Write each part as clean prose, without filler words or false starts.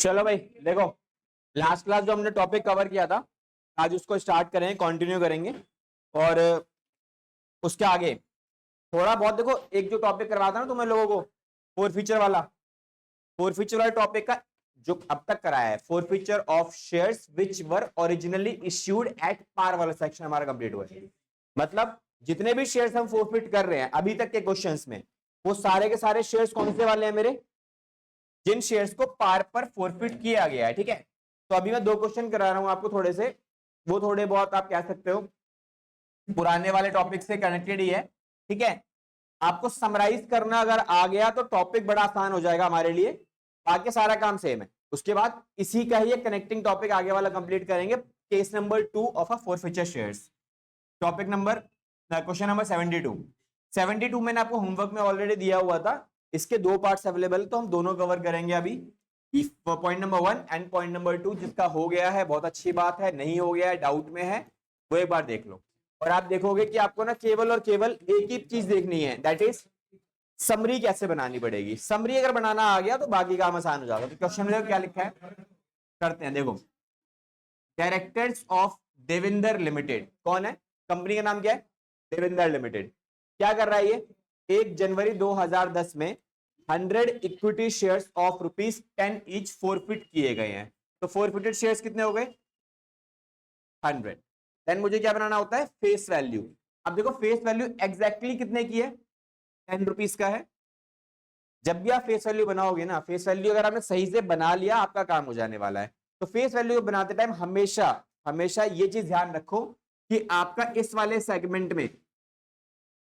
चलो भाई देखो, लास्ट क्लास जो हमने टॉपिक कवर किया था आज उसको स्टार्ट करेंगे, कंटिन्यू करेंगे। और उसके आगे थोड़ा बहुत देखो, एक जो टॉपिक करवाता ना तुम्हें लोगों को, फोर फीचर वाले टॉपिक का जो अब तक कराया है, forfeiture of shares which were originally issued at par वाला सेक्शन हमारा कंप्लीट हुआ है। मतलब जितने भी शेयर्स हम फोरफिट कर रहे हैं अभी तक के क्वेश्चंस में, वो सारे के सारे शेयर्स कौन से वाले हैं मेरे, जिन शेयर्स को पार पर फोरफिट किया गया है। ठीक है, तो अभी मैं दो क्वेश्चन करा रहा हूं आपको, थोड़े से वो थोड़े बहुत आप कह सकते हो पुराने वाले टॉपिक से कनेक्टेड ही है। ठीक है, आपको समराइज करना अगर आ गया तो टॉपिक बड़ा आसान हो जाएगा हमारे लिए, बाकी सारा काम सेम है। उसके बाद इसी का ही कनेक्टिंग टॉपिक आगे वाला कंप्लीट करेंगे, case number 2 of a forfeiture shares. Topic number question number 72 मैंने आपको होमवर्क में ऑलरेडी दिया हुआ था, इसके दो पार्ट्स अवेलेबल, तो हम दोनों कवर करेंगे अभी। Point number 1 and point number 2, जिसका हो गया है बहुत अच्छी बात है, नहीं हो गया है डाउट में है वो एक बार देख लो। और आप देखोगे कि आपको ना केवल और केवल एक ही चीज देखनी है, दैट इज समरी कैसे बनानी पड़ेगी। समरी अगर बनाना आ गया तो बाकी काम आसान हो जाएगा। तो क्वेश्चन में क्या लिखा है करते हैं, देखो। डायरेक्टर्स ऑफ देवेंद्र लिमिटेड, कौन है, कंपनी का नाम क्या है, देवेंद्र लिमिटेड। क्या कर रहा है ये, 1 जनवरी 2010 में 100 equity shares of ₹10 each forfeit किए गए हैं। तो फोरफिटेड शेयर्स कितने हो गए, 100। देन मुझे क्या बनाना होता है, फेस वैल्यू। अब देखो फेस वैल्यू एग्जैक्टली कितने की है, 10 रुपीज का है। जब भी आप फेस वैल्यू बनाओगे ना, फेस वैल्यू अगर आपने सही से बना लिया आपका काम हो जाने वाला है। तो फेस वैल्यू बनाते टाइम हमेशा हमेशा ये चीज ध्यान रखो कि आपका इस वाले सेगमेंट में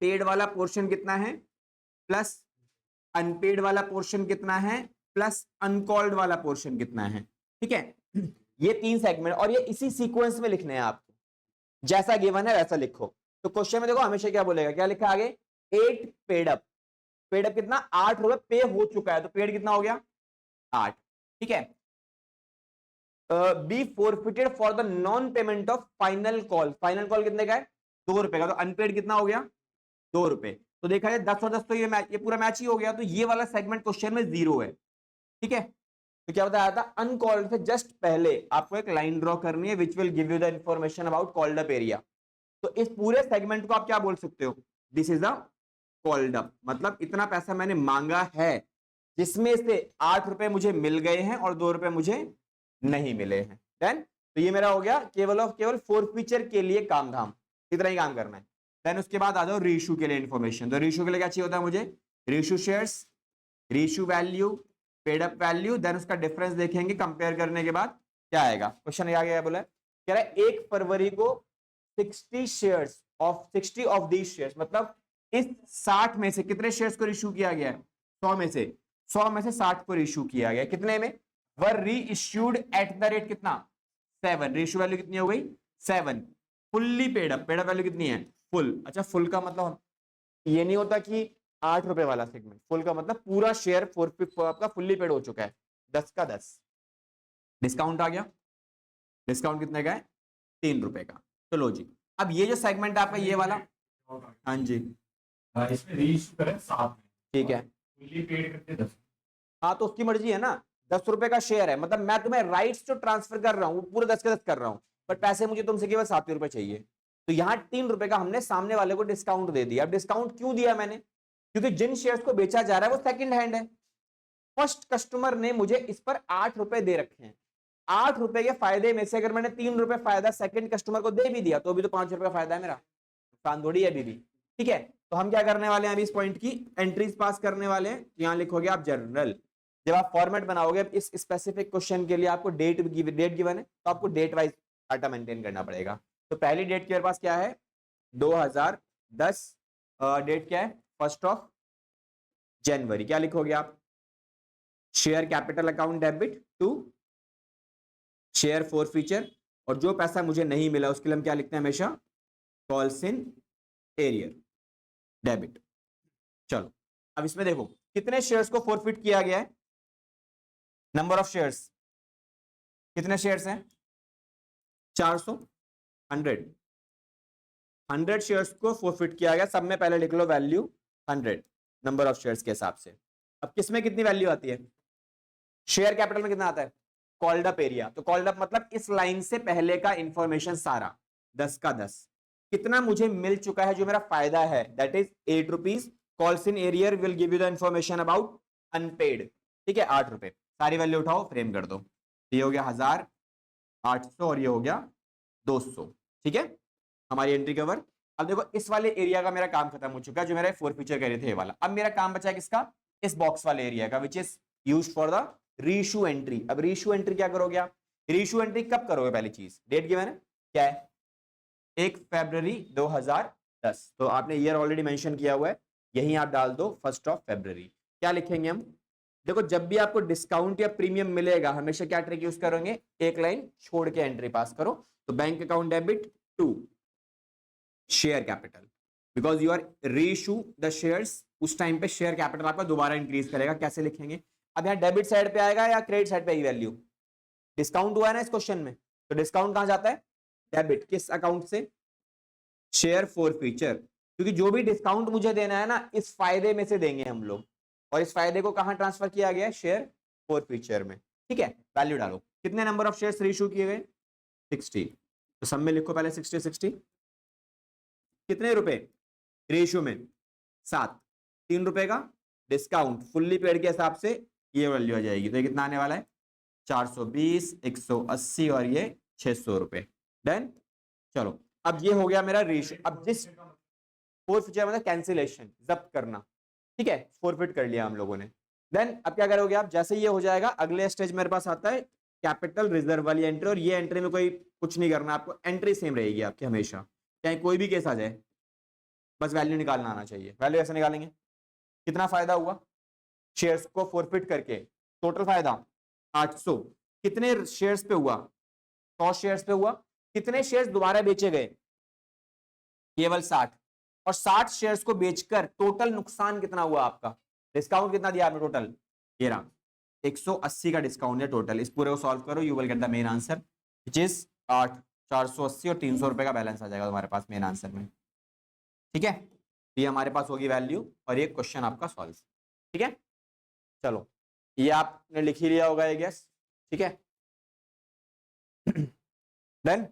पेड वाला पोर्शन कितना है प्लस अनपेड वाला पोर्शन कितना है प्लस अनकॉल्ड वाला पोर्शन कितना है। ठीक है, ये 3 सेगमेंट, और ये इसी सीक्वेंस में लिखने हैं आपको, जैसा गिवन है वैसा लिखो। तो क्वेश्चन में देखो हमेशा क्या बोलेगा, क्या लिखा आगे, 8 पेड अप। पेड अप कितना, 8 रुपए पे हो चुका है, तो पेड कितना हो गया, 8। ठीक है, be forfeited for the non payment of final call. Final call कितने का है, 2 रुपए का, तो अनपेड कितना हो गया, 2 रुपए। तो देखा जाए 10 और 10 तो ये पूरा मैच ही हो गया, तो ये वाला सेगमेंट क्वेश्चन में 0 है। ठीक है, तो क्या बताया था, अनकॉल्ड से जस्ट पहले आपको एक लाइन ड्रॉ करनी है which will give you the information about called up area. तो इस पूरे सेगमेंट को आप क्या बोल सकते हो, this is a called up. मतलब इतना पैसा मैंने मांगा है जिसमें से 8 रुपए मुझे मिल गए हैं और 2 रुपए मुझे नहीं मिले हैं। देन तो ये मेरा हो गया केवल और केवल फोरफीचर के लिए काम धाम, इतना ही काम करना है। देन उसके बाद आ जाओ रीइश्यू के लिए इन्फॉर्मेशन। तो रीइश्यू के लिए क्या चाहिए होता है मुझे, reissue shares, reissue value, paid up value, then उसका डिफरेंस देखेंगे, कंपेयर करने के बाद क्या आएगा। क्वेश्चन आ गया, बोला कह रहा है 1 फरवरी को 60 ऑफ दीज शेयर्स, मतलब इस 60 में से कितने शेयर्स को इश्यू किया गया है, 100 में से 60 को इश्यू किया गया। कितने में, वर री इश्यूड एट द रेट कितना, 7। रेशियो वैल्यू कितनी हो गई, 7। Fully paid up, paid up value कितनी है, फुल। अच्छा फुल का मतलब ये नहीं होता कि 8 रुपए वाला सेगमेंट, फुल का मतलब पूरा शेयर आपका फुल्ली पेड हो चुका है, 10 का 10। डिस्काउंट आ गया, डिस्काउंट कितने का है, 3 रुपए का। तो लो जी, अब ये जो सेगमेंट आपका ये वाला, हाँ जी इसमें रीइश्यू करें 7 में, ठीक है, फुल्ली पेड करते 10। हाँ तो उसकी मर्जी है ना, 10 रुपए का शेयर है, मतलब मैं तुम्हें राइट्स जो ट्रांसफर कर रहा हूँ पूरे 10 के 10 कर रहा हूँ, बट पैसे मुझे तुमसे केवल 7 रुपए चाहिए। तो यहाँ 3 रुपए का हमने सामने वाले को डिस्काउंट दे दिया। अब डिस्काउंट क्यों दिया मैंने, क्योंकि जिन शेयर्स को बेचा जा रहा है वो सेकंड हैंड है। फर्स्ट कस्टमर ने मुझे इस पर 8 रुपए दे रखे हैं, 8 रुपए के फायदे में से अगर मैंने 3 रुपए फायदा सेकंड कस्टमर को दे भी दिया तो भी तो 5 रुपए का फायदा है मेरा, नुकसान थोड़ी है अभी भी। ठीक है, तो हम क्या करने वाले हैं अभी, इस पॉइंट की एंट्रीज पास करने वाले हैं। यहां लिखोगे आप जनरल, जब आप फॉर्मेट बनाओगे इस स्पेसिफिक क्वेश्चन के लिए आपको डेट गिवन है, तो आपको डेट वाइज डाटा मेंटेन करना पड़ेगा। तो पहली डेट के पास क्या है, 2010, डेट क्या है, 1 जनवरी। क्या लिखोगे आप, share capital account debit to share forfeiture, और जो पैसा मुझे नहीं मिला उसके लिए हम क्या लिखते हैं हमेशा, कॉल्स इन एरियर डेबिट। चलो अब इसमें देखो कितने शेयर्स को फॉरफिट किया गया है, नंबर ऑफ शेयर्स, कितने शेयर्स हैं, 400, 100 शेयर्स को फॉरफिट किया गया। सब में पहले लिख low value 100 number of shares के हिसाब से। अब किसमें कितनी वैल्यू आती है, शेयर कैपिटल में कितना आता है? Called up area. तो कॉल्ड अप मतलब इस लाइन से पहले का इंफॉर्मेशन सारा 10 का 10 कितना मुझे मिल चुका है, जो मेरा फायदा है, that is 8 rupees. Calls in arrear will give you the information about unpaid. ठीक है, 8 रुपए। सारी वैल्यू उठाओ, फ्रेम कर दो। ये हो गया 1800 और ये हो गया 200। ठीक है, हमारी एंट्री कवर। अब देखो इस वाले एरिया का मेरा काम खत्म हो चुका है, जो मेरा फोर फीचर कह रहे थे ये वाला। अब मेरा काम बचा है किसका? इस बॉक्स वाले एरिया का, which is used for the reissue entry. अब रीइश्यू एंट्री क्या करोगे आप? रीइश्यू एंट्री कब करोगे? पहली चीज डेट गिवन है, क्या है? 1 फरवरी 2010। तो आपने ईयर ऑलरेडी मेंशन किया हुआ है, यहीं आप डाल दो 1 फरवरी। क्या लिखेंगे हम? देखो जब भी आपको डिस्काउंट या प्रीमियम मिलेगा, हमेशा क्या ट्रिक यूज करोगे? एक लाइन छोड़ के एंट्री पास करो। तो bank account debit to share capital, because you are reissue the shares. उस टाइम पे शेयर कैपिटल आपका दोबारा इंक्रीज करेगा। कैसे लिखेंगे? अब यहाँ डेबिट साइड पे आएगा या क्रेडिट साइड पे आएगी वैल्यू? डिस्काउंट हुआ है ना इस क्वेश्चन में, तो डिस्काउंट कहां जाता है? डेबिट। किस अकाउंट से? Share for future. क्योंकि जो भी डिस्काउंट मुझे देना है ना, इस फायदे में से देंगे हम लोग, और इस फायदे को कहां ट्रांसफर किया गया है? शेयर फॉर फ्यूचर में। ठीक है, वैल्यू डालो। कितने नंबर ऑफ शेयर्स रीइश्यू किए गए? 60। तो सब में लिखो पहले 60। कितने रुपए रेशियो में? 7। 3 रुपए का डिस्काउंट फुल्ली पेड के हिसाब से ये वैल्यू आ जाएगी। तो ये कितना आने वाला है? 420, 180 और ये 600 रुपए। डन। चलो अब ये हो गया मेरा रेशियो। अब जिस फोरफिट मतलब कैंसिलेशन, जब्त करना। ठीक है, फोरफिट कर लिया हम लोगों ने। देन अब क्या करोगे आप? जैसे ये हो जाएगा, अगले स्टेज मेरे पास आता है कैपिटल रिजर्व वाली एंट्री। और ये एंट्री में कोई कुछ नहीं करना आपको, एंट्री सेम रहेगी आपकी हमेशा, चाहे कोई भी केस आ जाए, बस वैल्यू निकालना आना चाहिए। वैल्यू ऐसे निकालेंगे, कितना फायदा हुआ शेयर्स को फोरफिट करके? टोटल फायदा 800। कितने शेयर्स पे हुआ? 100 शेयर्स पे हुआ। कितने शेयर्स दोबारा बेचे गए? केवल 60। और 60 शेयर्स को बेचकर टोटल नुकसान कितना हुआ आपका? डिस्काउंट कितना दिया आपने टोटल? ये रहा 180 का डिस्काउंट है टोटल। इस पूरे को सॉल्व करो, you will get the main answer which is 8, 480 और 300 रुपए का बैलेंस आ जाएगा तुम्हारे पास मेन आंसर में। ठीक है, तो ये हमारे पास होगी वैल्यू और ये क्वेश्चन आपका सॉल्व। ठीक है, चलो ये आपने लिख ही लिया होगा ये गेस। ठीक है, देन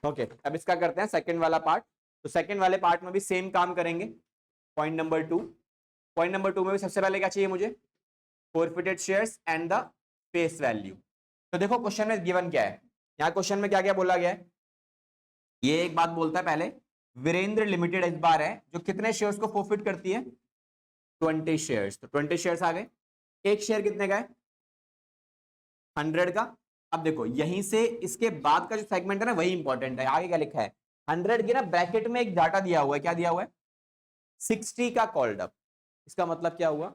ओके, अब इसका करते हैं सेकंड वाला पार्ट। तो सेकंड वाले पार्ट में भी सेम काम करेंगे। Point number 2। पॉइंट नंबर 2 में भी सबसे पहले क्या चाहिए मुझे? Forfeited shares and the face value. तो देखो क्वेश्चन में गिवन क्या है, यहाँ क्वेश्चन में क्या क्या बोला गया है। ये एक बात बोलता है पहले, वीरेंद्र लिमिटेड इस बार है जो कितने शेयर्स को फोरफिट करती है? 20 शेयर्स। तो 20 शेयर्स आ गए। एक शेयर कितने का है? 100 का। अब देखो यहीं से इसके बाद का जो सेगमेंट है ना, वही इंपॉर्टेंट है। आगे क्या लिखा है? 100 के ना ब्रैकेट में एक डाटा दिया हुआ है। क्या दिया हुआ है? 60 का कॉल्ड अप। इसका मतलब क्या हुआ?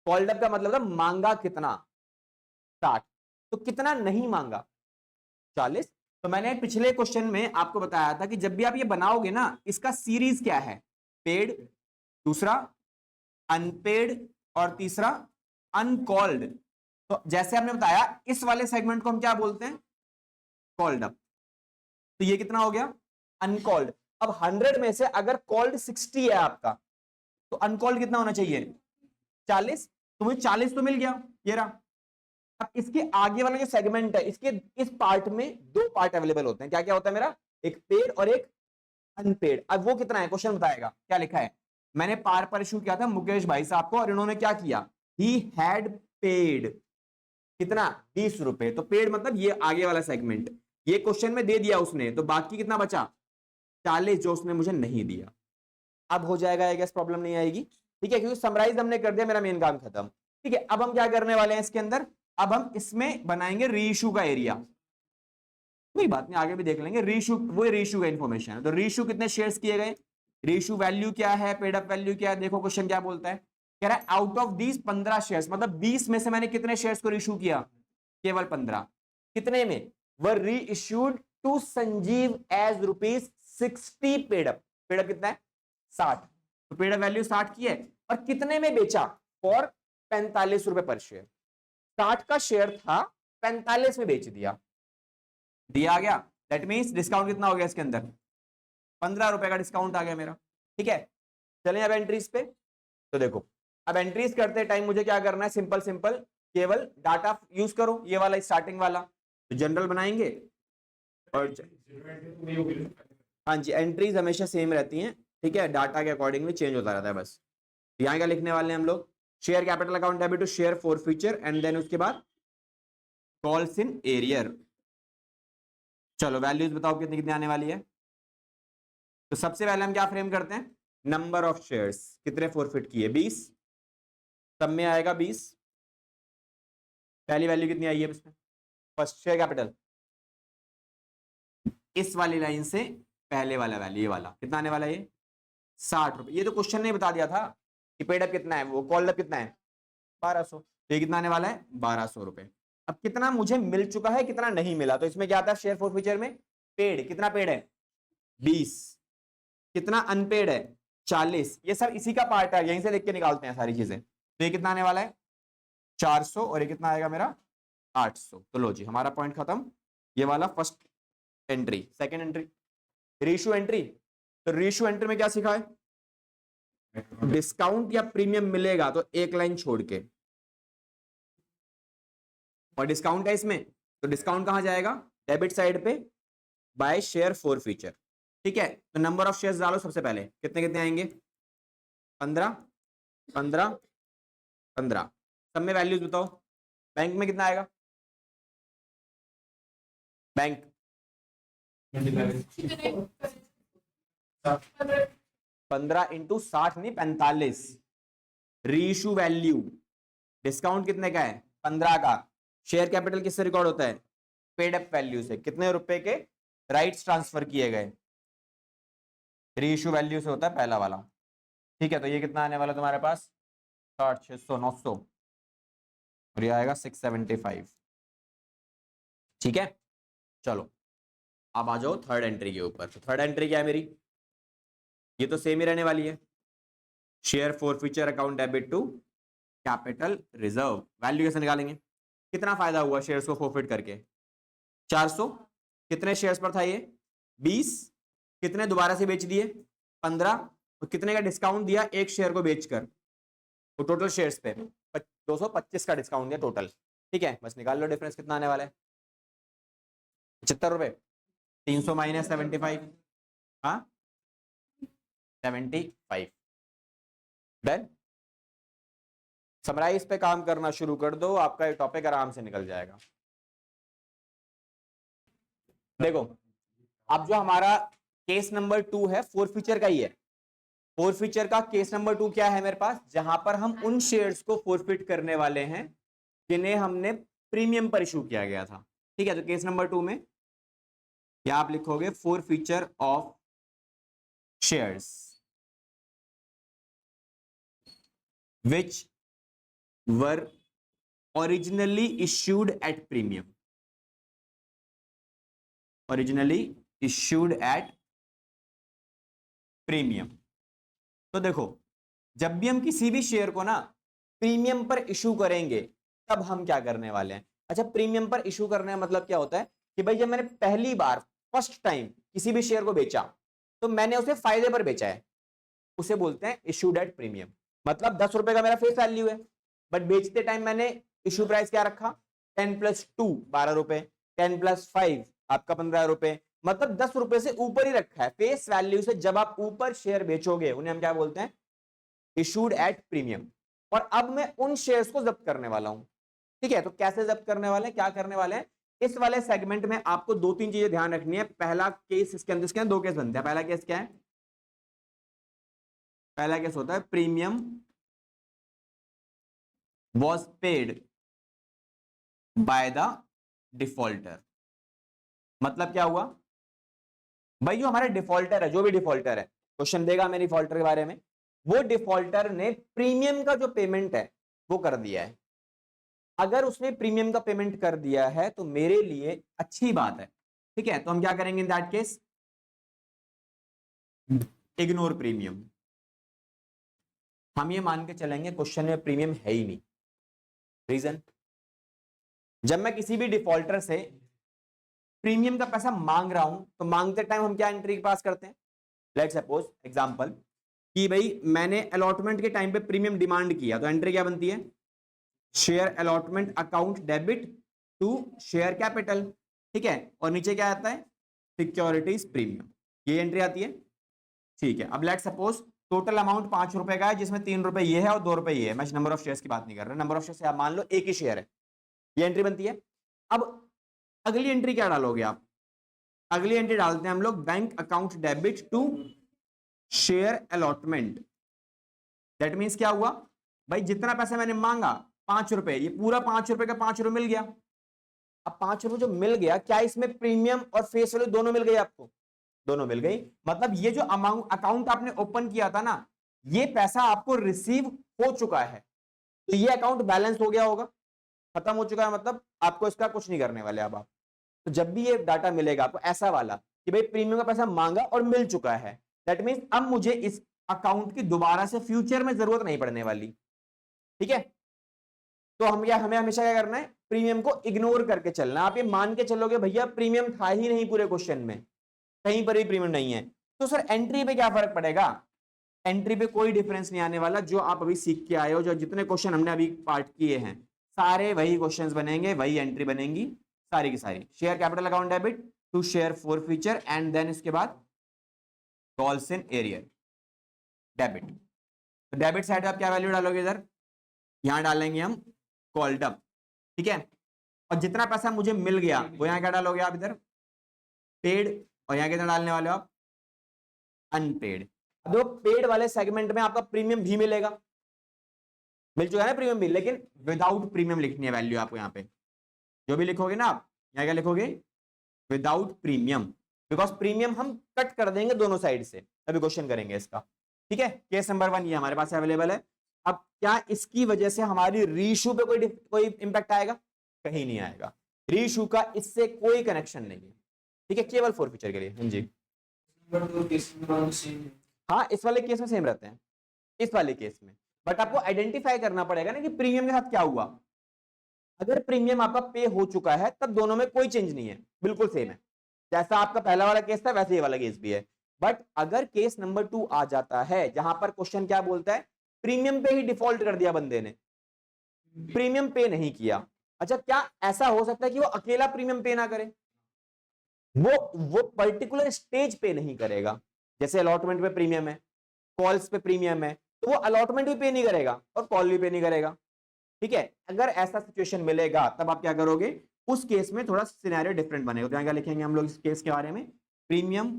कॉल्ड अप का मतलब था मांगा कितना? 60। तो कितना नहीं मांगा? 40। तो मैंने पिछले क्वेश्चन में आपको बताया था कि जब भी आप ये बनाओगे ना, इसका सीरीज क्या है? पेड, दूसरा अनपेड और तीसरा अनकॉल्ड। तो जैसे आपने बताया, इस वाले सेगमेंट को हम क्या बोलते हैं? Called up. तो ये कितना हो गया? अनकॉल्ड। अब 100 में से अगर कॉल्ड 60 है आपका, तो अनकॉल्ड कितना होना चाहिए? 40। तो मुझे 40 तो मिल गया, ये रहा। अब इसके आगे वाला जो सेगमेंट है, इसके इस पार्ट में 2 पार्ट अवेलेबल होते हैं। क्या क्या होता है मेरा? एक पेड और एक अनपेड। अब वो कितना है क्वेश्चन बताएगा। क्या लिखा है? मैंने पार पर इशू किया था मुकेश भाई साहब को, और इन्होंने क्या किया? ही हैड पेड कितना? 20 रुपए। तो पेड मतलब ये आगे वाला सेगमेंट, ये क्वेश्चन में दे दिया उसने, तो बाकी कितना बचा? 40, जो उसने मुझे नहीं दिया। अब हो जाएगा, आई गेस प्रॉब्लम नहीं आएगी। ठीक है, क्योंकि समराइज हमने कर दिया, मेरा मेन काम खत्म। ठीक है, अब हम क्या करने वाले हैं इसके अंदर? अब हम इसमें बनाएंगे रीइश्यू का एरिया। कोई बात नहीं, आगे भी देख लेंगे। रीइश्यू, वो रीइश्यू का इंफॉर्मेशन है। तो रीइश्यू कितने शेयर्स किए गए? रीइश्यू वैल्यू क्या है? पेड अप वैल्यू क्या है? देखो क्वेश्चन क्या बोलता है। कह रहा है आउट ऑफ दीज 15 शेयर्स, मतलब 20 में से मैंने कितने शेयर्स को रीइश्यू किया? केवल 15। कितने में? Were reissued to Sanjeev as ₹60 paid up. Paid up कितना है? 60। तो पेड अप वैल्यू 60 की है। और कितने में बेचा? फॉर 45 रुपए पर शेयर। 60 का शेयर था, 45 में बेच दिया, दिया गया। दैट मींस डिस्काउंट कितना हो गया इसके अंदर? 15 रुपए का डिस्काउंट आ गया मेरा। ठीक है, चलें अब एंट्रीज पे। तो देखो अब एंट्रीज करते टाइम मुझे क्या करना है, सिंपल सिंपल केवल डाटा यूज करो, ये वाला स्टार्टिंग वाला, तो जनरल बनाएंगे और हाँ जी एंट्रीज हमेशा सेम रहती हैं, ठीक है, डाटा के अकॉर्डिंगली चेंज होता रहता है बस। यहाँ क्या लिखने वाले हैं हम लोग, share capital account debit to share forfeiture and then उसके बाद कॉल्स इन एरियर। चलो वैल्यूज बताओ कितनी कितनी आने वाली है। तो सबसे पहले हम क्या फ्रेम करते हैं, नंबर ऑफ शेयर्स, कितने फॉरफिट किए 20, सब में आएगा 20। पहली वैल्यू कितनी आई है इसमें, फर्स्ट शेयर कैपिटल, इस वाली लाइन से पहले वाला वैल्यू ये वाला कितना आने वाला है, ये 60 रुपए। ये तो क्वेश्चन ने बता दिया था कि पेड अप कितना है, वो कॉल्ड अप कितना है 1200, तो ये कितना आने वाला है 1200 रुपए। अब कितना मुझे मिल चुका है कितना नहीं मिला, तो इसमें क्या आता है शेयर फॉर फ्यूचर में, पेड कितना पेड है 20, कितना अनपेड है 40, ये सब इसी का पार्ट है, यहीं से देख के निकालते हैं सारी चीजें। तो ये कितना आने वाला है 400 और ये कितना आएगा मेरा 800। तो लो जी हमारा पॉइंट खत्म, ये वाला first entry. Second entry ratio entry, तो रेशियो एंट्री में क्या सीखा है, डिस्काउंट या प्रीमियम मिलेगा तो एक लाइन छोड़ के, और डिस्काउंट है इसमें तो डिस्काउंट कहां जाएगा, डेबिट साइड पे बाय शेयर फॉर फ्यूचर, ठीक है। तो नंबर ऑफ शेयर्स डालो सबसे पहले, कितने कितने आएंगे 15 15 15, सब में वैल्यूज बताओ। बैंक में कितना आएगा, बैंक 15 इंटू 60 नहीं 45, रीइश्यू वैल्यू, डिस्काउंट कितने का है 15 का, शेयर कैपिटल किससे रिकॉर्ड होता है, पेड अप वैल्यू से, कितने रुपए के राइट्स ट्रांसफर किए गए, रीइश्यू वैल्यू से होता है पहला वाला, ठीक है। तो ये कितना आने वाला तुम्हारे पास 60 600 900 और ये आएगा 675, ठीक है। चलो अब आ जाओ थर्ड एंट्री के ऊपर। तो थर्ड एंट्री क्या है मेरी, ये तो सेम ही रहने वाली है, share forfeiture account debit to capital reserve. Value कैसे निकालेंगे, कितना फायदा हुआ शेयर्स को फॉरफिट करके 400, कितने शेयर्स पर था ये 20, कितने दोबारा से बेच दिए 15, और कितने का डिस्काउंट दिया एक शेयर को बेचकर, तो टोटल शेयर्स पे 225 का डिस्काउंट दिया टोटल, ठीक है। बस निकाल लो डिफरेंस कितना आने वाला है 75 रुपए, 300 माइनस 75, हाँ 75। डन, समराइज पे काम करना शुरू कर दो, आपका टॉपिक आराम से निकल जाएगा। देखो अब जो हमारा केस नंबर 2 है फोर फ्यूचर का ही है, फोर फ्यूचर का केस नंबर 2 क्या है मेरे पास, जहां पर हम उन शेयर्स को फोरफिट करने वाले हैं जिन्हें हमने प्रीमियम पर इशू किया गया था, ठीक है। तो केस नंबर 2 में क्या आप लिखोगे, four future of shares which were originally issued at premium, originally issued at premium। तो देखो जब भी हम किसी भी शेयर को ना प्रीमियम पर इशू करेंगे तब हम क्या करने वाले हैं, अच्छा प्रीमियम पर इशू करने का मतलब क्या होता है कि भाई जब मैंने पहली बार फर्स्ट टाइम किसी भी शेयर को बेचा तो मैंने उसे फायदे पर बेचा है, उसे बोलते हैं इशूड एट प्रीमियम। मतलब 10 रुपए का मेरा फेस वैल्यू है, बट बेचते टाइम मैंने इशू प्राइस क्या रखा 10 + 2 12 रुपए, 10 + 5 आपका 15 रुपए, मतलब 10 रुपए से ऊपर ही रखा है फेस वैल्यू से। जब आप ऊपर शेयर बेचोगे उन्हें हम क्या बोलते हैं, इशूड एट प्रीमियम। और अब मैं उन शेयर्स को जब्त करने वाला हूं, ठीक है। तो कैसे जब्त करने वाले हैं, क्या करने वाले हैं, इस वाले सेगमेंट में आपको 2-3 चीजें ध्यान रखनी है। पहला केस इसके अंदर 2 केस बनते हैं। पहला केस क्या है, पहला केस होता है premium was paid by the defaulter। मतलब क्या हुआ भाई, जो हमारा डिफॉल्टर है, जो भी डिफॉल्टर है, क्वेश्चन देगा मेरे डिफॉल्टर के बारे में, वो डिफॉल्टर ने प्रीमियम का जो पेमेंट है वो कर दिया है। अगर उसने प्रीमियम का पेमेंट कर दिया है तो मेरे लिए अच्छी बात है, ठीक है। तो हम क्या करेंगे in that case, ignore premium. हम ये मान के चलेंगे क्वेश्चन में प्रीमियम है ही नहीं। रीजन, जब मैं किसी भी डिफॉल्टर से प्रीमियम का पैसा मांग रहा हूं तो मांगते टाइम हम क्या एंट्री पास करते हैं, लेट्स सपोज एग्जांपल कि भाई मैंने अलॉटमेंट के टाइम पे प्रीमियम डिमांड किया, तो एंट्री क्या बनती है, share allotment account debit to share capital, ठीक है, और नीचे क्या आता है, सिक्योरिटीज प्रीमियम, ये एंट्री आती है। ठीक है, अब लेट सपोज टोटल अमाउंट 5 रुपए का है, जिसमें 3 रुपए ये है और 2 रुपए ये है, मैं नंबर ऑफ शेयर्स की बात नहीं कर रहा, नंबर ऑफ शेयर्स आप मान लो एक ही शेयर है, ये एंट्री बनती है। अब अगली एंट्री क्या डालोगे आप, अगली एंट्री डालते हैं हम लोग bank account debit to share allotment. That means क्या हुआ भाई, जितना पैसा मैंने मांगा 5 रुपए, ये पूरा 5 रुपए का 5 रुपए मिल गया। अब 5 रुपए जो मिल गया, क्या इसमें प्रीमियम और फेस वैल्यू दोनों मिल गई आपको, दोनों मिल गई। मतलब ये जो अमाउंट अकाउंट आपने ओपन किया था ना, ये पैसा आपको रिसीव हो चुका है, तो ये अकाउंट बैलेंस हो गया होगा, खत्म हो चुका है, मतलब आपको इसका कुछ नहीं करने वाले अब आप। तो जब भी ये डाटा मिलेगा आपको ऐसा वाला कि भाई प्रीमियम का पैसा मांगा और मिल चुका है, दैट मीन्स अब मुझे इस अकाउंट की दोबारा से फ्यूचर में जरूरत नहीं पड़ने वाली, ठीक है। तो हमें हमेशा क्या करना है, प्रीमियम को इग्नोर करके चलना। आप ये मान के चलोगे भैया प्रीमियम था ही नहीं पूरे क्वेश्चन में, कहीं पर भी प्रीमियम नहीं है, तो सर एंट्री पे क्या फर्क पड़ेगा, एंट्री पे कोई डिफरेंस नहीं आने वाला। जो आप अभी सीख के आए हो, जो जितने क्वेश्चन हमने अभी पार्ट किए हैं, सारे वही क्वेश्चंस बनेंगे, वही एंट्री बनेंगी सारी की सारी। Share capital account debit to share forfeiture, and then इसके बाद कॉल्स इन एरियर डेबिट। तो डेबिट साइड आप क्या वैल्यू डालोगे, इधर यहां डालेंगे हम कॉल्ड अप, ठीक है। और जितना पैसा मुझे मिल गया वो यहां क्या डालोगे आप, इधर पेड, और यहां कितना डालने वाले हो आप, अनपेड। अब पेड वाले सेगमेंट में आपका प्रीमियम भी मिलेगा, मिल चुका है ना प्रीमियम भी, लेकिन विदाउट प्रीमियम लिखनी है वैल्यू आपको। यहाँ पे जो भी लिखोगे ना आप, यहाँ क्या लिखोगे, विदाउट प्रीमियम, बिकॉज प्रीमियम हम कट कर देंगे दोनों साइड से, अभी क्वेश्चन करेंगे इसका, ठीक है। केस नंबर 1 ये हमारे पास अवेलेबल है। अब क्या इसकी वजह से हमारी रीइश्यू पे कोई इंपैक्ट आएगा, कहीं नहीं आएगा, रीइश्यू का इससे कोई कनेक्शन नहीं है, ठीक है, केवल फॉर फ्यूचर के लिए। हाँ जी, हाँ इस वाले केस में सेम रहते हैं, इस वाले केस में, बट आपको आइडेंटिफाई करना पड़ेगा ना कि प्रीमियम के साथ क्या हुआ। अगर प्रीमियम आपका पे हो चुका है तब दोनों में कोई चेंज नहीं है, बिल्कुल सेम है, जैसा आपका पहला वाला केस था वैसे ये वाला केस भी है। बट अगर केस नंबर 2 आ जाता है, जहां पर क्वेश्चन क्या बोलता है, प्रीमियम पे ही डिफॉल्ट कर दिया बंदे ने, प्रीमियम पे नहीं किया। अच्छा, क्या ऐसा हो सकता है कि वो अकेला प्रीमियम पे ना करे, वो पर्टिकुलर स्टेज पे नहीं करेगा, जैसे अलॉटमेंट पे प्रीमियम है, कॉल्स पे प्रीमियम है, तो वो अलॉटमेंट भी पे नहीं करेगा और कॉल भी पे नहीं करेगा, ठीक है। अगर ऐसा सिचुएशन मिलेगा तब आप क्या करोगे, उस केस में थोड़ा सिनेरियो डिफरेंट बनेगा। तो यहाँ क्या लिखेंगे हम लोग इस केस के बारे में, premium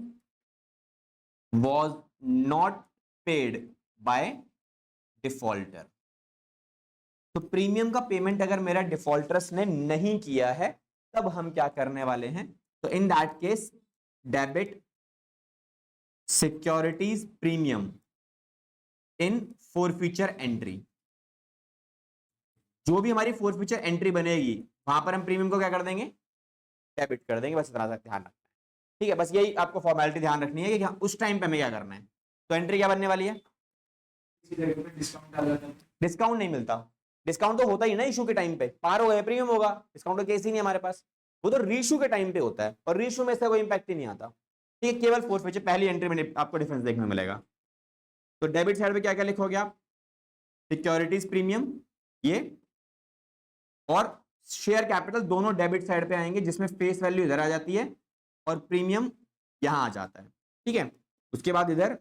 was not paid by defaulter. तो प्रीमियम का पेमेंट अगर मेरा डिफॉल्टर्स ने नहीं किया है तब हम क्या करने वाले हैं, तो in that case debit securities premium in forfeiture entry. जो भी हमारी फॉरफीचर एंट्री बनेगी वहां पर हम प्रीमियम को क्या कर देंगे, डेबिट कर देंगे, बस इतना सा ध्यान रखना है, ठीक है। बस यही आपको फॉर्मेलिटी ध्यान रखनी है कि उस टाइम पे हमें क्या करना है। तो एंट्री क्या बनने वाली है, डिस्काउंट नहीं मिलता, डिस्काउंट तो होता ही ना इशू के टाइम पे, पार हो गए प्रीमियम होगा, डिस्काउंट का केस ही नहीं हमारे पास, वो तो रीइश्यू के टाइम पे होता है, और रीइश्यू में इसका कोई इंपैक्ट ही नहीं आता, ठीक है। केवल फॉरफीचर पहली एंट्री में आपको डिफरेंस देखने को मिलेगा। तो डेबिट साइड पे क्या क्या लिखोगे आप, सिक्योरिटीज प्रीमियम ये, और शेयर कैपिटल दोनों डेबिट साइड पे आएंगे, जिसमें फेस वैल्यू इधर आ जाती है और प्रीमियम यहां आ जाता है, ठीक है। उसके बाद इधर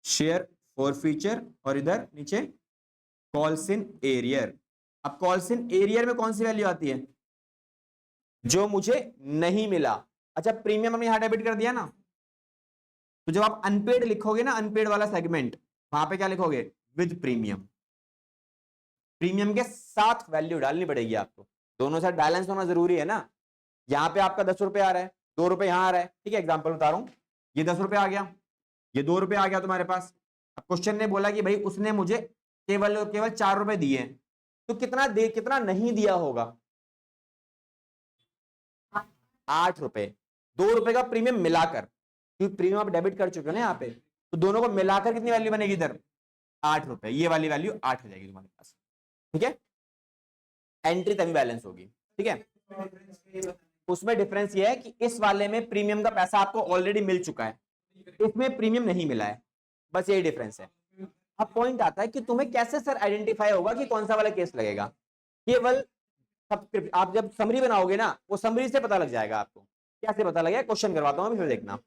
शेयर फॉरफीचर और इधर नीचे कॉल्स इन एरियर। अब कॉल्स इन एरियर में कौन सी वैल्यू आती है, जो मुझे नहीं मिला। अच्छा, प्रीमियम हमने यहां डेबिट कर दिया ना, तो जब आप अनपेड लिखोगे ना, अनपेड वाला सेगमेंट, वहां पे क्या लिखोगे, विद प्रीमियम, प्रीमियम के साथ वैल्यू डालनी पड़ेगी आपको, दोनों साइड बैलेंस होना जरूरी है ना। यहाँ पे आपका 10 रुपए आ रहा है, 2 रुपए यहाँ आ रहा है, ठीक है, एग्जांपल बता रहा हूँ, ये 10 रुपए आ गया, ये 2 रुपए आ गया तुम्हारे पास। अब क्वेश्चन ने बोला कि भाई उसने मुझे केवल 4 रुपए दिए हैं, तो कितना नहीं दिया होगा, 8 रुपए, 2 रुपए का प्रीमियम मिलाकर, क्योंकि प्रीमियम आप डेबिट कर चुके हो ना यहाँ पे, तो दोनों को मिलाकर कितनी वैल्यू बनेगी इधर, 8 रुपए, ये वाली वैल्यू 8 हो जाएगी तुम्हारे पास, ठीक है। एंट्री तभी बैलेंस होगी, ठीक है। उसमें डिफरेंस ये है कि इस वाले में प्रीमियम का पैसा आपको ऑलरेडी मिल चुका है, इसमें प्रीमियम नहीं मिला है, बस यही डिफरेंस है। अब पॉइंट आता है कि तुम्हें कैसे सर आइडेंटिफाई होगा कि कौन सा वाला केस लगेगा। केवल आप जब समरी बनाओगे ना, वो समरी से पता लग जाएगा आपको। कैसे पता लगेगा, क्वेश्चन करवाता हूं अभी, फिर देखना।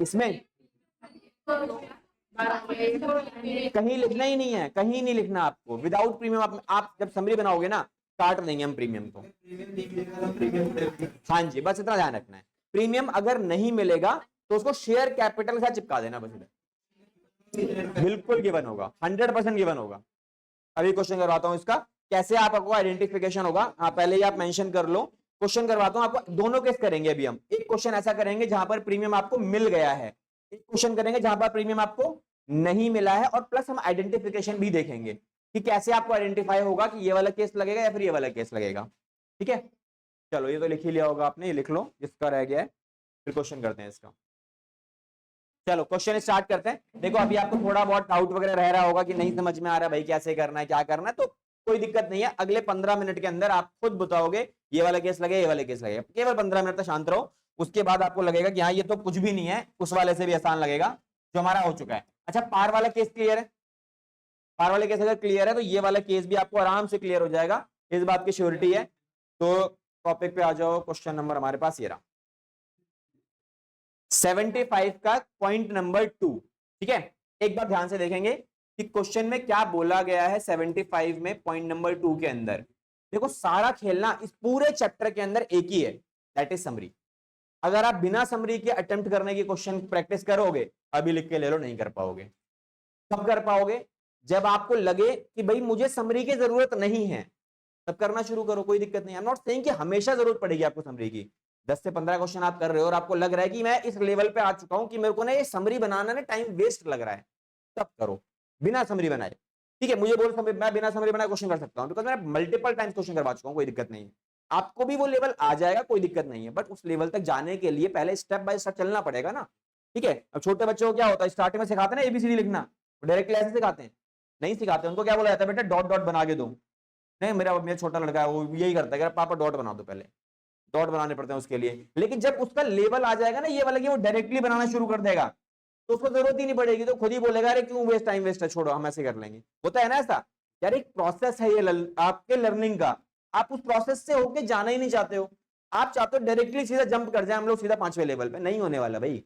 इसमें कहीं लिखना ही नहीं है, कहीं नहीं लिखना आपको। विदाउट प्रीमियम आप जब समरी बनाओगे ना, काट देंगे हम प्रीमियम को। हाँ जी, बस इतना ध्यान रखना है। प्रीमियम अगर नहीं मिलेगा तो उसको शेयर कैपिटल के साथ चिपका देना, बस इधर। बिल्कुल गिवन होगा, 100% गिवन होगा। अभी क्वेश्चन करवाता हूं इसका, कैसे आपको आइडेंटिफिकेशन होगा। हाँ, पहले ही आप मेंशन कर लो। क्वेश्चन करवाता हूं आपको, दोनों केस करेंगे अभी हम। एक क्वेश्चन ऐसा करेंगे जहां पर प्रीमियम आपको मिल गया है, एक क्वेश्चन करेंगे जहां पर प्रीमियम आपको नहीं मिला है, और प्लस हम आइडेंटिफिकेशन भी देखेंगे कि कैसे आपको आइडेंटिफाई होगा कि ये वाला केस लगेगा या फिर ये वाला केस लगेगा। ठीक है, चलो ये तो लिख ही लिया होगा आपने, ये लिख लो जिसका रह गया है, फिर क्वेश्चन करते हैं इसका। चलो क्वेश्चन स्टार्ट करते हैं। देखो अभी आपको थोड़ा बहुत डाउट वगैरह रह रहा होगा कि नहीं समझ में आ रहा भाई कैसे करना है, क्या करना है, तो कोई दिक्कत नहीं है। अगले 15 मिनट के अंदर आप खुद बताओगे ये वाला केस लगेगा, ये वाला केस लगेगा। केवल 15 मिनट तक शांत रहो, उसके बाद आपको लगेगा कि हाँ ये तो कुछ भी नहीं है, उस वाले से भी आसान लगेगा जो हमारा हो चुका है। अच्छा, पार वाला केस क्लियर है? पार वाले केस अगर क्लियर है तो ये वाला केस भी आपको आराम से क्लियर हो जाएगा, इस बात की श्योरिटी है। तो टॉपिक पे आ जाओ। क्वेश्चन नंबर हमारे पास ये रहा, 75 का पॉइंट नंबर 2। ठीक है, एक बार ध्यान से देखेंगे कि क्वेश्चन में क्या बोला गया है 75 में पॉइंट नंबर 2 के अंदर। देखो सारा खेलना इस पूरे चैप्टर के अंदर एक ही है, दैट इज समरी। अगर आप बिना समरी के अटेम्प्ट करने की क्वेश्चन प्रैक्टिस करोगे, अभी लिख के ले लो, नहीं कर पाओगे। कब कर पाओगे? जब आपको लगे कि भाई मुझे समरी की जरूरत नहीं है, तब करना शुरू करो, कोई दिक्कत नहीं। आई एम नॉट सेइंग कि हमेशा जरूरत पड़ेगी आपको समरी की। 10 से 15 क्वेश्चन आप कर रहे हो और आपको लग रहा है कि मैं इस लेवल पे आ चुका हूं कि मेरे को ना ये समरी बनाना ना टाइम वेस्ट लग रहा है, तब करो बिना समरी बनाए। ठीक है, मुझे बोल मैं बिना समरी बनाए क्वेश्चन कर सकता हूं, बिकॉज मैं मल्टीपल टाइम्स क्वेश्चन करवा चुका हूं, कोई दिक्कत नहीं है। आपको भी वो लेवल आ जाएगा, कोई दिक्कत नहीं है, बट उस लेवल तक जाने के लिए पहले स्टेप बाय स्टेप चलना पड़ेगा ना। ठीक है, अब छोटे बच्चों को क्या होता है, स्टार्टिंग में सिखाते हैं ना एबीसीडी लिखना, डायरेक्टली ऐसे सिखाते हैं? नहीं सिखाते, उनको क्या बोला जाता है, बेटा डॉट डॉट बना के दो। नहीं, मेरा छोटा लड़का है वो यही करता है, पापा डॉट बना दो, पहले डॉट बनाने पड़ते हैं उसके लिए। लेकिन जब उसका लेवल आ जाएगा ना ये वाला कि वो डायरेक्टली बनाना शुरू कर देगा, तो उसको जरूरत ही नहीं पड़ेगी, तो खुद ही बोलेगा अरे क्यों वेस्ट टाइम वेस्ट है, छोड़ो हम ऐसे कर लेंगे। होता है ना ऐसा यार, एक प्रोसेस है ये आपके लर्निंग का, आप उस प्रोसेस से होके जाना ही नहीं चाहते हो। आप चाहते हो डायरेक्टली सीधा जंप कर जाए हम लोग सीधा 5वें लेवल पे, नहीं होने वाला भाई।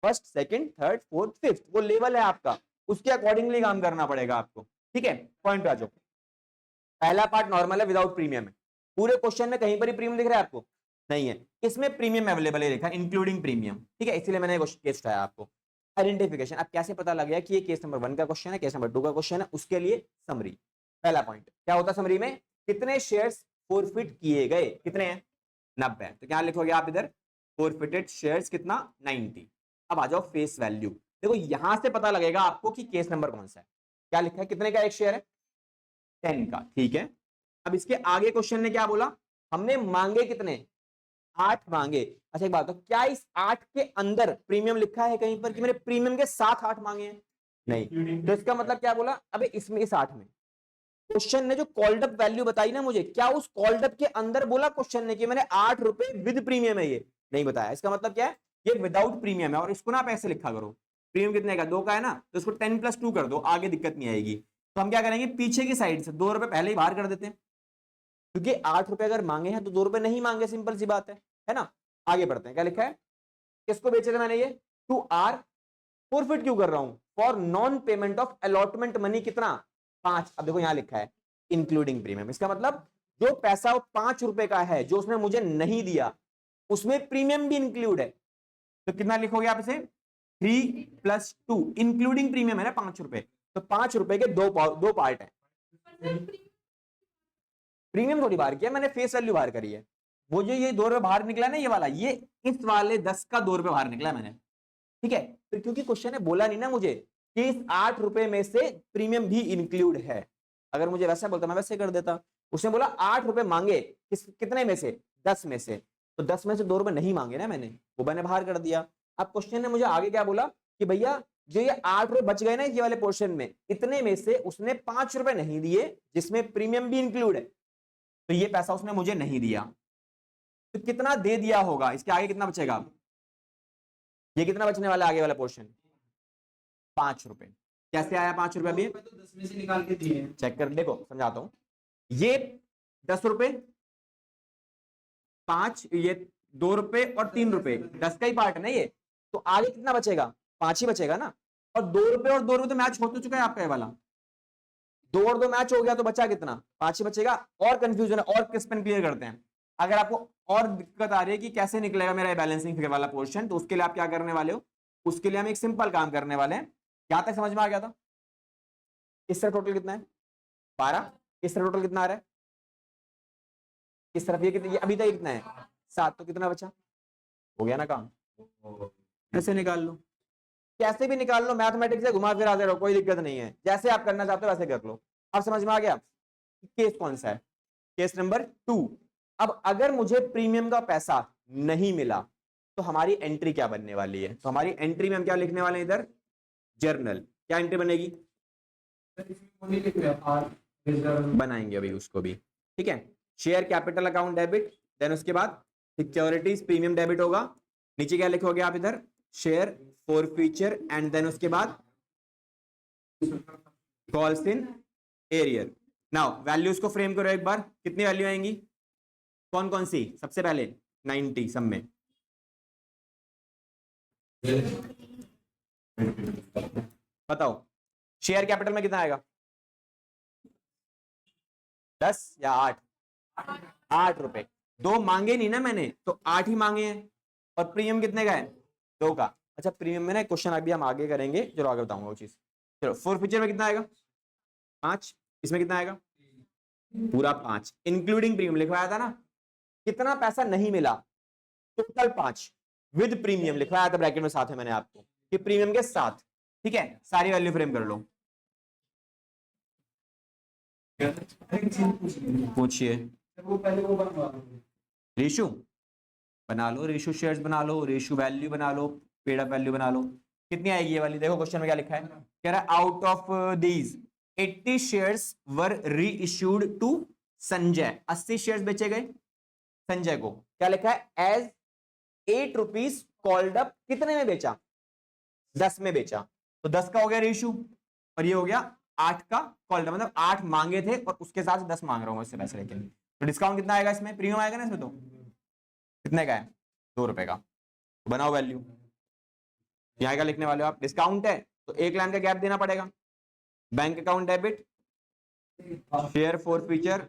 First, second, third, fourth, fifth वो लेवल है आपका, उसके अकॉर्डिंगली काम करना पड़ेगा आपको। ठीक है, पॉइंट पे आ जाओ। पहला पार्ट नॉर्मल है, विदाउट प्रीमियम है। पूरे क्वेश्चन में कहीं पर ही प्रीमियम दिख रहा है आपको? नहीं है। इसमें प्रीमियम अवेलेबल है लिखा है, इंक्लूडिंग प्रीमियम। ठीक है, इसलिए मैंने केस उठाया आपको। आइडेंटिफिकेशन, अब कैसे पता लग गया कि ये केस नंबर 1 का क्वेश्चन है, केस नंबर 2 का क्वेश्चन है, उसके लिए समरी। पहला पॉइंट क्या होता है समरी में, कितने शेयर्स फोरफिट किए गए, कितने हैं? 90। तो क्या लिखोगे आप इधर, फोरफिटेड शेयर्स कितना, 90। अब आ जाओ फेस वैल्यू। देखो यहां से पता लगेगा आपको कि केस नंबर कौन सा है। क्या लिखा है, कितने का एक शेयर है? 10 का। ठीक है, अब इसके आगे क्वेश्चन ने क्या बोला, हमने मांगे कितने, 8 मांगे। अच्छा एक बात, तो क्या इस 8 के अंदर प्रीमियम लिखा है कहीं पर कि मैंने प्रीमियम के साथ 8 मांगे हैं? नहीं। तो इसका मतलब क्या बोला, अबे इसमें इस 8 में क्वेश्चन ने जो कॉल्ड अप वैल्यू बताई ना मुझे, क्या उस कॉल्ड अप के अंदर बोला क्वेश्चन ने कि मैंने 8 रुपए विद प्रीमियम है? ये नहीं बताया। इसका मतलब क्या है, ये विदाउट प्रीमियम है। और इसको ना आप ऐसे लिखा करो, प्रीमियम कितने का, 2 का है ना, तो इसको 10 + 2 कर दो, आगे दिक्कत नहीं आएगी। तो हम क्या करेंगे, पीछे की साइड से 2 रुपए पहले ही बाहर कर देते हैं, क्योंकि 8 रुपए अगर मांगे हैं तो 2 रुपए नहीं मांगे, सिंपल सी बात है ना। आगे बढ़ते हैं, क्या लिखा है, किसको बेचे थे मैंने ये, टू आर। फोरफिट क्यों कर रहा हूं, for non payment of allotment money, कितना, 5। अब देखो यहां लिखा है इंक्लूडिंग प्रीमियम, इसका मतलब जो पैसा वो 5 रुपए का है जो उसने मुझे नहीं दिया, उसमें प्रीमियम भी इंक्लूड है। तो कितना लिखोगे आप इसे, 3 + 2, इंक्लूडिंग प्रीमियम है ना 5 रुपए, तो 5 रुपए के दो पार्ट है। प्रीमियम थोड़ी बाहर किया मैंने, फेस वैल्यू बाहर करी है। वो जो ये 2 रुपए बाहर निकला ना, ये वाला, ये इस वाले 10 का 2 रुपए बाहर निकला मैंने। ठीक है, फिर क्योंकि क्वेश्चन ने बोला नहीं ना मुझे कि इस 8 रुपए में से प्रीमियम भी इंक्लूड है। अगर मुझे वैसा बोलता मैं वैसे कर देता। उसने बोला 8 रुपए मांगे, कितने में से, 10 में से, तो 10 में से 2 रुपए नहीं मांगे ना मैंने, वो मैंने बाहर कर दिया। अब क्वेश्चन ने मुझे आगे क्या बोला कि भैया जो ये 8 रुपए बच गए ना ये वाले पोर्शन में, इतने में से उसने 5 रुपए नहीं दिए जिसमें प्रीमियम भी इंक्लूड है, तो ये पैसा उसने मुझे नहीं दिया। तो कितना दे दिया होगा, इसके आगे कितना बचेगा, ये कितना बचने वाला है आगे वाला पोर्शन? 5 रुपए। कैसे आया 5 रुपए? अभी तो 10 में से निकाल के दिए हैं। चेक कर, देखो समझाता हूं। ये 10 रुपए, 5, ये 2 रुपए और 3 रुपए, 10 का ही पार्ट है ना ये, तो आगे कितना बचेगा? 5 ही बचेगा ना। और 2 रुपए और 2 रुपए तो मैच हो तो चुका है आपका ये वाला, 2 और 2 मैच हो गया, तो बचा कितना? 5 ही बचेगा। और कंफ्यूजन है, और किस पेन क्लियर करते हैं। अगर आपको और दिक्कत आ रही है कि कैसे निकलेगा मेरा बैलेंसिंग फिगर वाला पोर्शन, तो उसके लिए आप क्या करने वाले हो? उसके लिए हम एक सिंपल काम करने वाले हैं। यहां तक समझ में आ गया था? इस तरफ टोटल कितना है? 12। इस तरफ टोटल कितना आ रहा है? इस तरफ ये कितना, ये अभी तक कितना है? 7। तो कितना बचा? हो गया ना काम। ऐसे निकाल लो, कैसे भी निकाल लो, मैथमेटिक्स से घुमा फिरा दे रहो, कोई दिक्कत नहीं है। जैसे आप करना चाहते हो वैसे कर लो। अब समझ में आ गया केस कौन सा है? Case number 2। अब अगर मुझे प्रीमियम का पैसा नहीं मिला तो हमारी एंट्री क्या बनने वाली है? तो हमारी एंट्री में हम क्या लिखने वाले हैं? इधर जर्नल। क्या एंट्री बनेगी? बनाएंगे अभी उसको भी, ठीक है। Share capital account debit, then उसके बाद सिक्योरिटीज प्रीमियम डेबिट होगा। नीचे क्या लिखोगे आप? इधर शेयर फॉरफीचर, एंड देन उसके बाद calls in arrear. Now values को फ्रेम करो एक बार। कितनी वैल्यू आएंगी? कौन कौन सी? सबसे पहले 90 सब में। बताओ शेयर कैपिटल में कितना आएगा? 10 या 8? 8 रुपए। 2 मांगे नहीं ना मैंने, तो 8 ही मांगे हैं। और प्रीमियम कितने का है? 2 का। अच्छा प्रीमियम में ना क्वेश्चन अभी हम आगे करेंगे, चलो आगे बताऊंगा वो चीज। चलो फॉरफीचर में कितना आएगा? 5। इसमें कितना आएगा? पूरा 5 इंक्लूडिंग प्रीमियम लिखवाया था ना। कितना पैसा नहीं मिला? टोटल 5 विद प्रीमियम लिखवाया था ब्रैकेट में साथ है मैंने आपको, कि प्रीमियम के साथ। ठीक है, सारी वैल्यू फ्रेम कर लो। पूछिए। वो पहले वो बनवा दो। रेशो बना लो, रेशो शेयर्स बना लो, रेशो वैल्यू बना लो, पेड अप वैल्यू बना लो। कितनी आएगी ये वाली? देखो क्वेश्चन में क्या लिखा है, कह रहा है out of these 80 shares were reissued to Sanjay. 80 shares बेचे गए संजय को। क्या लिखा है? As 8 rupees called up. कितने में बेचा? 10 में बेचा। तो 10 का हो गया रेशो, और ये हो गया 8 का कॉल्ड अप। मतलब 8 मांगे थे और उसके साथ 10 मांग रहा हूं इससे पैसे लेके। तो डिस्काउंट कितना आएगा इसमें? प्रीमियम आएगा ना इसमें। तो कितने का है? 2 रुपए का। तो बनाओ वैल्यू। यहां का लिखने वाले हो आप। डिस्काउंट है तो एक लाइन का गैप देना पड़ेगा। Bank account debit, share forfeiture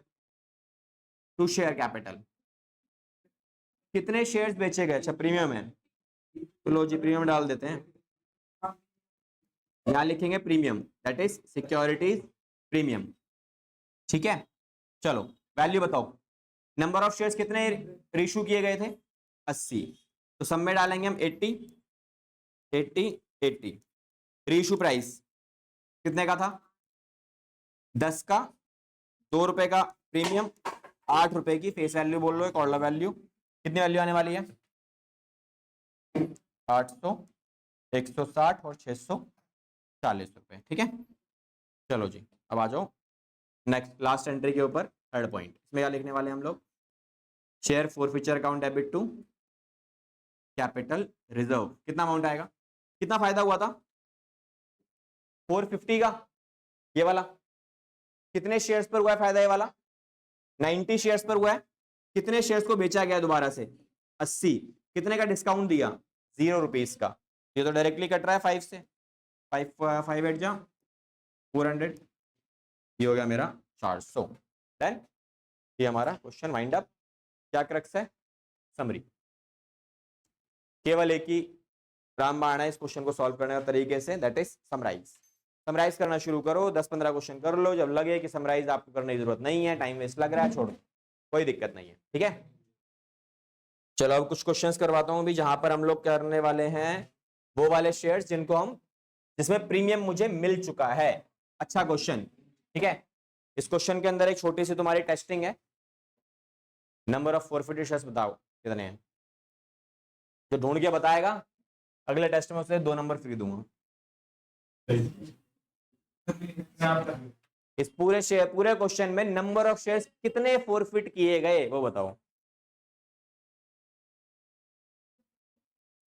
to share capital. कितने शेयर्स बेचे गए? अच्छा प्रीमियम है, तो लो जी प्रीमियम डाल देते हैं। यहां लिखेंगे premium, that is securities premium. ठीक है, चलो वैल्यू बताओ। नंबर ऑफ शेयर्स कितने इशू किए गए थे? 80। तो सब में डालेंगे हम 80 80 80। रीइशू प्राइस कितने का था? 10 का। 2 रुपए का प्रीमियम, 8 रुपए की फेस वैल्यू बोल लो, एक ऑर्डर वैल्यू। कितनी वैल्यू आने वाली है? 800, 160 और 640 रुपए। ठीक है, चलो जी अब आ जाओ नेक्स्ट लास्ट एंट्री के ऊपर, थर्ड पॉइंट। इसमें क्या लिखने वाले हैं हम लोग? Share forfeiture account debit to capital reserve. कितना अमाउंट आएगा? कितना फायदा हुआ था? 450 का ये वाला। कितने शेयर्स पर हुआ है फायदा? ये वाला 90 शेयर्स पर हुआ है। कितने शेयर्स को बेचा गया दोबारा से? 80। कितने का डिस्काउंट दिया? 0 रुपीज का। ये तो डायरेक्टली कट रहा है 5 से। 5 8 जा 400, ये हो गया मेरा 400। देन ये हमारा क्वेश्चन वाइंड अप। क्या क्रक्स है? समरी। केवल एक ही रामबाण है इस क्वेश्चन को सॉल्व करने का तरीके से, दैट इज समराइज। समराइज करना शुरू करो, 10-15 क्वेश्चन कर लो। जब लगे कि समराइज आपको करने की जरूरत नहीं है, टाइम वेस्ट लग रहा है, छोड़ो, कोई दिक्कत नहीं है। ठीक है, चलो अब कुछ क्वेश्चंस करवाता हूं भी, जहां पर हम लोग करने वाले हैं वो वाले शेयर्स जिनको हम, जिसमें प्रीमियम मुझे मिल चुका है। अच्छा क्वेश्चन, ठीक है। इस क्वेश्चन के अंदर एक छोटी सी तुम्हारी टेस्टिंग है। नंबर ऑफ फॉरफिटेड शेयर्स बताओ कितने हैं। जो ढूंढ के बताएगा अगले टेस्ट में उसे 2 नंबर फ्री दूंगा। इस पूरे क्वेश्चन में नंबर ऑफ शेयर्स कितने फॉरफिट किए गए वो बताओ।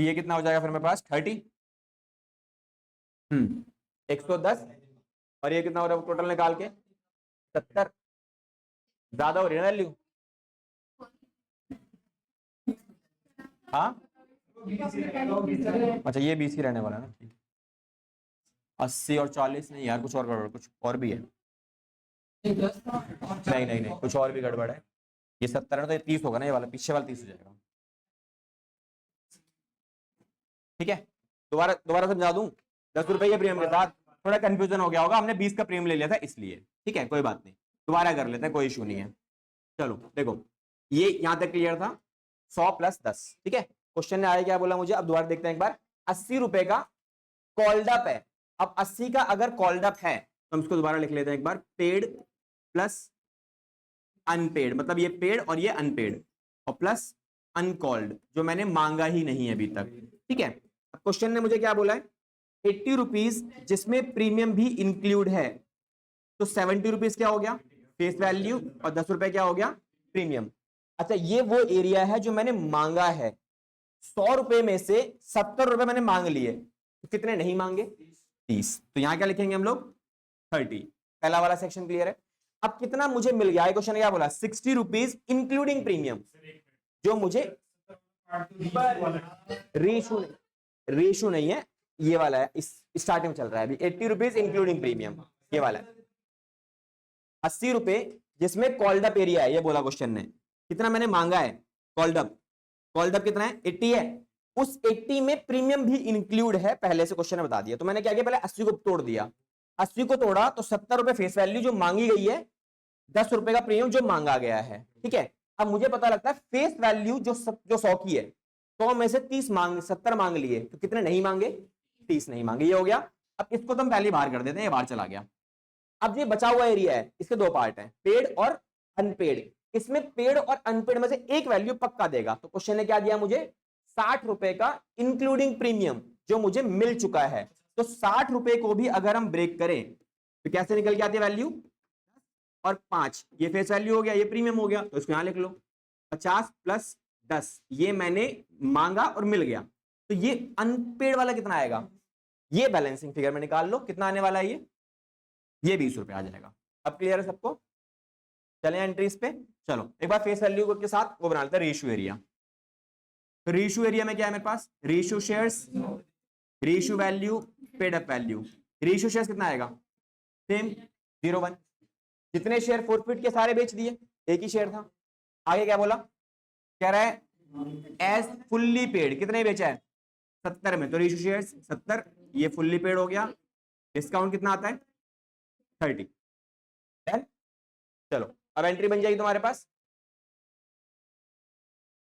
तो ये कितना हो जाएगा फिर मेरे पास 30, 110, और ये कितना हो रहा है टोटल निकाल के 70। ज्यादा हो रही है ना वैल्यू? हाँ अच्छा, ये 20 ही रहने वाला है ना। 80 और 40 नहीं यार, कुछ और गड़बड़, कुछ और भी है। नहीं नहीं नहीं, कुछ और भी गड़बड़ है। ये 70 है तो ये 30 होगा ना, ये वाला पीछे वाला 30 हो जाएगा। ठीक है, दोबारा दोबारा समझा दूं। 10 रुपए के प्रीमियम के साथ थोड़ा कंफ्यूजन हो गया होगा, हमने 20 का प्रीमियम ले लिया था इसलिए। ठीक है, कोई बात नहीं, दोबारा कर लेते हैं, कोई इशू नहीं है। चलो देखो, ये यहां तक क्लियर था, 100 + 10। ठीक है, क्वेश्चन ने आया क्या बोला मुझे, अब दोबारा देखते हैं एक बार। 80 रुपए का कॉल्ड अप है। अब 80 का अगर कॉल्ड अप है तो हम इसको दोबारा लिख लेते हैं एक बार, पेड प्लस अनपेड, मतलब ये पेड और ये अनपेड, और प्लस अनकॉल्ड जो मैंने मांगा ही नहीं अभी तक। ठीक है, अब क्वेश्चन ने मुझे क्या बोला है, 80 रुपीज जिसमें प्रीमियम भी इंक्लूड है, तो 70 रुपीज क्या हो गया फेस वैल्यू, और 10 रुपए क्या हो गया प्रीमियम। अच्छा, ये वो एरिया है जो मैंने मांगा है। 100 रुपए में से 70 रुपए मैंने मांग लिए, तो कितने नहीं मांगे 30, तो यहां क्या लिखेंगे हम लोग 30। पहला वाला सेक्शन क्लियर है। अब कितना मुझे मिल गया, क्वेश्चन क्या बोला, 60 रुपीज इंक्लूडिंग प्रीमियम, जो मुझे रेशो नहीं है, ये वाला है, इस स्टार्टिंग में चल रहा है अभी 80 रुपीज इंक्लूडिंग प्रीमियम, ये वाला है। 80 रुपए जिसमें कॉल्ड अप एरिया है, ये बोला क्वेश्चन ने, कितना मैंने मांगा है कॉल्ड अप, कॉल्ड अप कितना है 80 है, उस 80 में प्रीमियम भी इंक्लूड है, पहले से क्वेश्चन ने बता दिया। तो मैंने क्या किया, पहले 80 को तोड़ दिया, 80 को तोड़ा तो 70 रुपए फेस वैल्यू जो मांगी गई है, 10 रुपए का प्रीमियम जो मांगा गया है। ठीक है, अब मुझे पता लगता है फेस वैल्यू जो 100 की है, 100 में से 30 मांग 70 मांग लिए, तो कितने नहीं मांगे 30 नहीं मांगे, ये हो गया। अब इसको तो हम पहले बाहर कर देते हैं, ये बाहर चला गया। अब ये बचा हुआ एरिया है, इसके दो पार्ट हैं, पेड और अनपेड। इसमें पेड और अनपेड में से एक वैल्यू पक्का देगा। तो क्वेश्चन ने क्या दिया मुझे, 60 रुपए का इंक्लूडिंग प्रीमियम जो मुझे मिल चुका है। तो 60 रुपए को भी अगर हम ब्रेक करें तो कैसे निकल के आती है वैल्यू, और 5 ये फेस वैल्यू हो गया, ये प्रीमियम हो गया, तो इसको यहां लिख लो 50 + 10, ये मैंने मांगा और मिल गया। तो ये अनपेड वाला कितना आएगा, ये बैलेंसिंग फिगर में निकाल लो कितना आने वाला है, ये 20 रुपए आ जाएगा। अब क्लियर है सबको, चलें एंट्रीज पे। चलो एक बार फेस वैल्यू के साथ वो बना लेते हैं रेशियो एरिया। तो रेशियो एरिया में क्या है मेरे पास, ratio shares, ratio value, paid up value. Ratio shares कितना आएगा, सेम 0:1। जितने शेयर फोरफिट के सारे बेच दिए, एक ही शेयर था। आगे क्या बोला, कह रहा है एज फुल्ली पेड, कितने बेचा है 70 में, तो रेशियो शेयर्स 70, ये फुल्ली पेड हो गया। डिस्काउंट कितना आता है 30। डन, चलो अब एंट्री बन जाएगी तुम्हारे पास।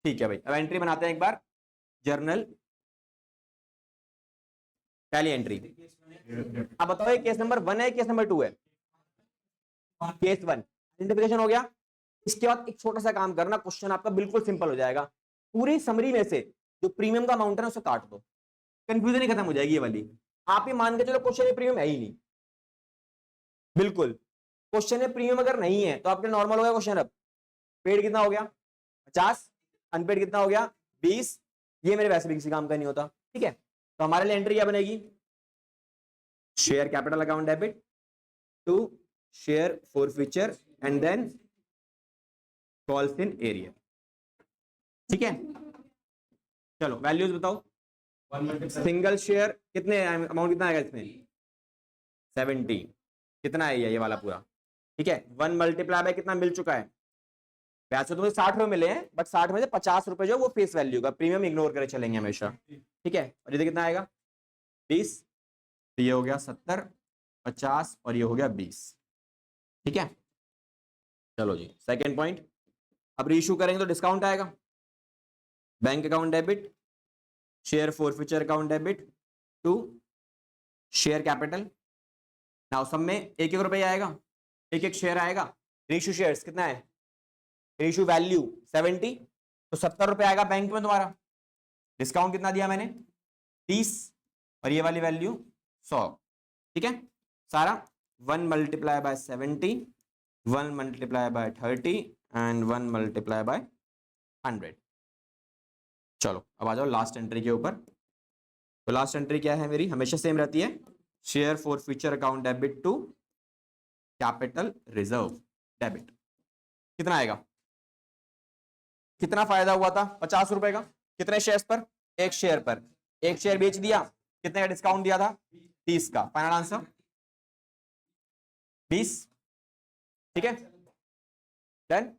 ठीक है भाई, अब एंट्री बनाते हैं एक बार, जर्नल टैली एंट्री। अब बताओ ये केस नंबर 1 है, केस नंबर 2 है, केस 1 आइडेंटिफिकेशन हो गया। इसके बाद एक छोटा सा काम करना, क्वेश्चन आपका बिल्कुल सिंपल हो जाएगा। पूरी समरी में से जो प्रीमियम का अमाउंट है ना उसे काट दो, कंफ्यूजन ही खत्म हो जाएगी ये वाली। आप ही मान के चलो क्वेश्चन में प्रीमियम है ही नहीं, बिल्कुल क्वेश्चन में प्रीमियम अगर नहीं है तो आपके नॉर्मल हो गया क्वेश्चन। अब पेड कितना हो गया 50, अनपेड कितना हो गया 20, ये मेरे वैसे भी किसी काम का नहीं होता। ठीक है, तो हमारे लिए एंट्री क्या बनेगी, share capital account debit to share forfeiture and then calls in arrear. ठीक है, चलो वैल्यूज बताओ। सिंगल शेयर कितने अमाउंट कितना आएगा इसमें 70, कितना है ये वाला पूरा। ठीक है, 1 मल्टीप्लाई बाय कितना मिल चुका है, वैसे तुम्हें 60 रुपए मिले हैं, बट 60 में से 50 रुपए जो वो फेस वैल्यू का, प्रीमियम इग्नोर करे चलेंगे हमेशा। ठीक है, और ये कितना आएगा 20, तो ये हो गया 70, 50 और ये हो गया 20। ठीक है, चलो जी सेकेंड पॉइंट। अब रीइश्यू करेंगे तो डिस्काउंट आएगा, bank account debit, share forfeiture account debit to share capital. Now सब में 1-1 रुपये आएगा, 1-1 शेयर आएगा। रेशियो शेयर्स कितना है, रेशियो वैल्यू 70, तो 70 रुपये आएगा बैंक में तुम्हारा। डिस्काउंट कितना दिया मैंने 30, और ये वाली वैल्यू 100। ठीक है, सारा 1 multiply by 70, 1 multiply by 30 and 1 multiply by 100। चलो अब आ जाओ लास्ट एंट्री के ऊपर। तो लास्ट एंट्री क्या है मेरी, हमेशा सेम रहती है, share forfeiture account debit to capital reserve debit. कितना आएगा, कितना फायदा हुआ था, 50 रुपए का। कितने शेयर्स पर, एक शेयर पर, एक शेयर बेच दिया, कितने का डिस्काउंट दिया था, 30 का। Final answer 20। ठीक है, डन।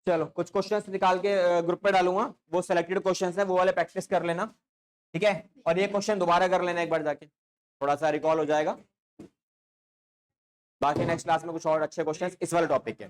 चलो कुछ क्वेश्चंस निकाल के ग्रुप पे डालूंगा, वो सिलेक्टेड क्वेश्चंस है, वो वाले प्रैक्टिस कर लेना। ठीक है, और ये क्वेश्चन दोबारा कर लेना एक बार जाके, थोड़ा सा रिकॉल हो जाएगा। बाकी नेक्स्ट क्लास में कुछ और अच्छे क्वेश्चंस इस वाले टॉपिक के।